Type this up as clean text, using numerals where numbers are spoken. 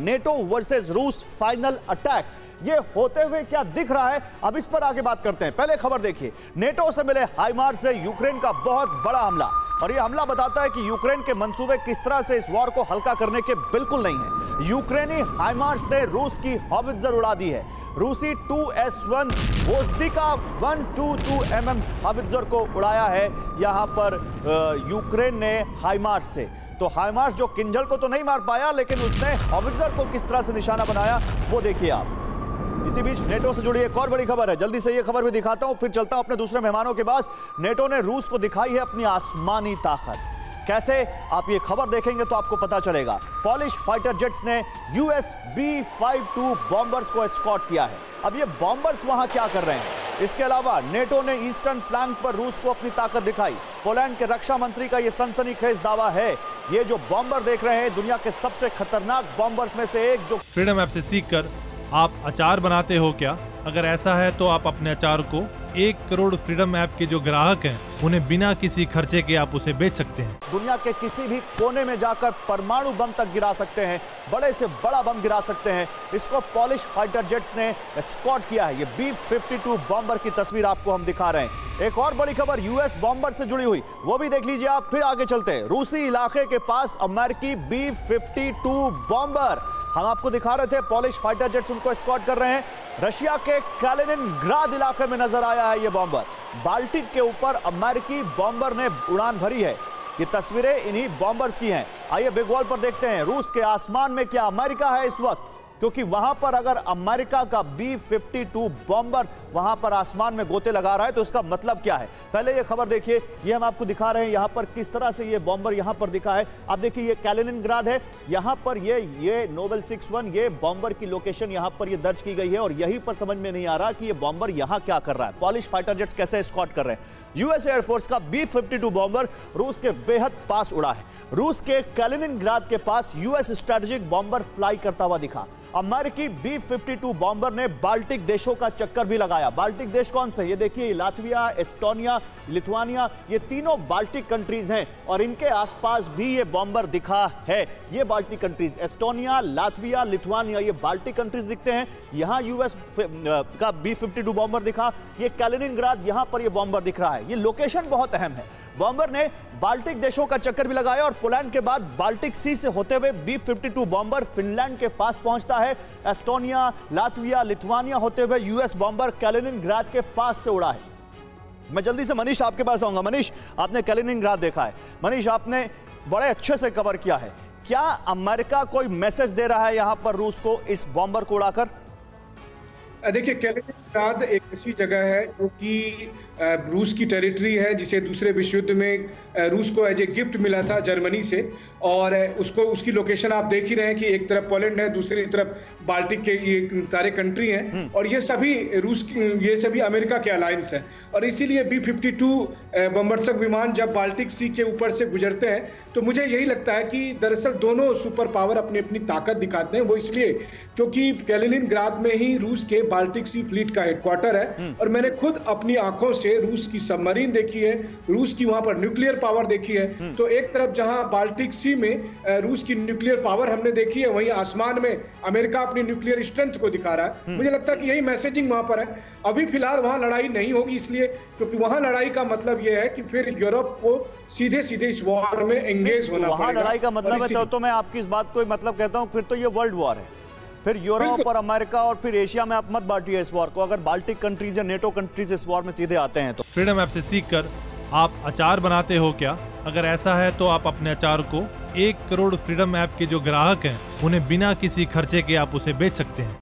NATO versus रूस final attack, ये होते हुए क्या दिख रहा है, अब इस पर आगे बात करते हैं। पहले खबर देखिए, नेटो से मिले हाइमार्स से यूक्रेन का बहुत बड़ा हमला, और यह हमला बताता है कि यूक्रेन के मंसूबे किस तरह से इस वॉर को हल्का करने के बिल्कुल नहीं है। यूक्रेनी हाइमार्स ने रूस की हॉवित्जर उड़ा दी है। रूसी 2S1 वोज्दिका 122 mm हॉवित्जर को उड़ाया है यहां पर यूक्रेन ने हाइमार्स से। तो हाइमार्स जो किंजल को तो नहीं मार पाया, लेकिन उसने हॉवित्जर को किस तरह से निशाना बनाया वो देखिए आप। इसी बीच नेटो से जुड़ी एक और बड़ी खबर है, जल्दी से ये खबर भी दिखाता हूं, फिर चलता हूं अपने दूसरे मेहमानों के पास। नेटो ने रूस को दिखाई है अपनी आसमानी ताकत, कैसे, आप ये खबर देखेंगे तो आपको पता चलेगा। पॉलिश फाइटर जेट्स ने US B-52 बॉम्बर्स को एस्कॉर्ट किया है। अब ये बॉम्बर्स वहां क्या कर रहे हैं? इसके अलावा नेटो ने ईस्टर्न फ्लैंक पर रूस को अपनी ताकत दिखाई। पोलैंड के रक्षा मंत्री का ये सनसनीखेज दावा है, ये जो बॉम्बर देख रहे हैं दुनिया के सबसे खतरनाक बॉम्बर्स में से एक। जो फ्रीडम ऐप से सीखकर आप अचार बनाते हो क्या? अगर ऐसा है तो आप अपने अचार को 1 करोड़ फ्रीडम ऐप के जो ग्राहक हैं उन्हें बिना किसी खर्चे के आप उसे बेच सकते हैं। दुनिया के किसी भी कोने में जाकर परमाणु बम तक गिरा सकते हैं, बड़े से बड़ा बम गिरा सकते हैं। इसको पॉलिश फाइटर जेट्स ने एस्कॉर्ट किया है। ये B-52 बॉम्बर की तस्वीर आपको हम दिखा रहे हैं। एक और बड़ी खबर US बॉम्बर से जुड़ी हुई, वो भी देख लीजिए आप, फिर आगे चलते हैं। रूसी इलाके के पास अमेरिकी B-52 बॉम्बर हम आपको दिखा रहे थे, पॉलिश फाइटर जेट्स उनको एस्कॉर्ट कर रहे हैं। रशिया के कैलिनिनग्राद इलाके में नजर आया है ये बॉम्बर। बाल्टिक के ऊपर अमेरिकी बॉम्बर ने उड़ान भरी है। ये तस्वीरें इन्हीं बॉम्बर्स की हैं। आइए बिग वॉल पर देखते हैं रूस के आसमान में क्या अमेरिका है इस वक्त, क्योंकि वहां पर अगर अमेरिका का B-52 बॉम्बर वहां पर आसमान में गोते लगा रहा है तो इसका मतलब क्या है। पहले ये खबर देखिए, ये हम आपको दिखा रहे हैं यहां पर किस तरह से ये बॉम्बर यहां पर दिखा है। आप देखिए ये कैलिनिनग्राद है, यहां पर ये नोबेल 61 ये बॉम्बर की लोकेशन यहां पर ये दर्ज की गई है, और यहीं पर समझ में नहीं आ रहा कि ये बॉम्बर यहां क्या कर रहा है। पॉलिश फाइटर जेट्स कैसे एस्कॉर्ट कर रहे हैं। US एयरफोर्स का B-52 बॉम्बर रूस के बेहद पास उड़ा है। रूस के कैलिनिनग्राद के पास US स्ट्रेटेजिक बॉम्बर फ्लाई करता हुआ दिखा। अमेरिकी B-52 बॉम्बर ने बाल्टिक देशों का चक्कर भी लगाया। बाल्टिक देश कौन से? ये देखिए, लातविया, एस्टोनिया, लिथुआनिया, ये तीनों बाल्टिक कंट्रीज हैं, और इनके आसपास भी ये बॉम्बर दिखा है। ये Baltic countries Estonia, Latvia, Lithuania, ये बाल्टिक कंट्रीज दिखते हैं। यहां US का B-52 बॉम्बर दिखा, ये कैलिनिनग्राद, यहां पर ये बॉम्बर दिख रहा है। ये लोकेशन बहुत अहम है। बॉम्बर ने बाल्टिक देशों का चक्कर भी लगाया, और पोलैंड के बाद बाल्टिक सी से होते हुए B-52 बॉम्बर फिनलैंड के पास पहुंचता है। एस्टोनिया, लातविया, लिथुआनिया होते हुए US बॉम्बर कैलिनिनग्राद के पास से उड़ा है। मैं जल्दी से मनीष आपके पास आऊंगा। मनीष, आपने कैलिनिनग्राद देखा है। मनीष, आपने बड़े अच्छे से कवर किया है। क्या अमेरिका कोई मैसेज दे रहा है यहां पर रूस को इस बॉम्बर को उड़ाकर? देखिए, कैलिनिनग्राद एक ऐसी जगह है जो कि रूस की टेरिटरी है, जिसे दूसरे विश्व युद्ध में रूस को एज ए गिफ्ट मिला था जर्मनी से, और उसकी लोकेशन आप देख ही रहे हैं कि एक तरफ पोलैंड है, दूसरी तरफ बाल्टिक के ये सारे कंट्री हैं, और ये सभी अमेरिका के अलायंस हैं। और इसीलिए B-52 बमवर्षक विमान जब बाल्टिक सी के ऊपर से गुजरते हैं तो मुझे यही लगता है कि दरअसल दोनों सुपर पावर अपनी अपनी ताकत दिखाते हैं। वो इसलिए क्योंकि कैलिनिनग्राद में ही रूस के बाल्टिक सी फ्लीट का हेडक्वार्टर है, और मैंने खुद अपनी आंखों से रूस की सबमरीन देखी है, रूस की वहां पर न्यूक्लियर पावर देखी है। तो एक तरफ जहां बाल्टिक सी में रूस की न्यूक्लियर पावर हमने देखी है, वहीं आसमान में अमेरिका अपनी न्यूक्लियर स्ट्रेंथ को दिखा रहा है। मुझे लगता है कि यही मैसेजिंग वहां पर है। अभी फिलहाल वहां लड़ाई नहीं होगी, इसलिए क्योंकि वहां लड़ाई का मतलब यह है कि फिर यूरोप को सीधे सीधे इस वॉर में एंगेज होना पड़ेगा। वहां लड़ाई का मतलब है तो मैं आपकी इस बात को मतलब कहता हूं, फिर तो ये वर्ल्ड वॉर है। फिर यूरोप और अमेरिका और फिर एशिया में आप मत बांटिए इस वॉर को। अगर बाल्टिक कंट्रीज या नेटो कंट्रीज इस वॉर में सीधे आते हैं तो। फ्रीडम ऐप से सीखकर आप अचार बनाते हो क्या? अगर ऐसा है तो आप अपने अचार को 1 करोड़ फ्रीडम ऐप के जो ग्राहक हैं उन्हें बिना किसी खर्चे के आप उसे बेच सकते हैं।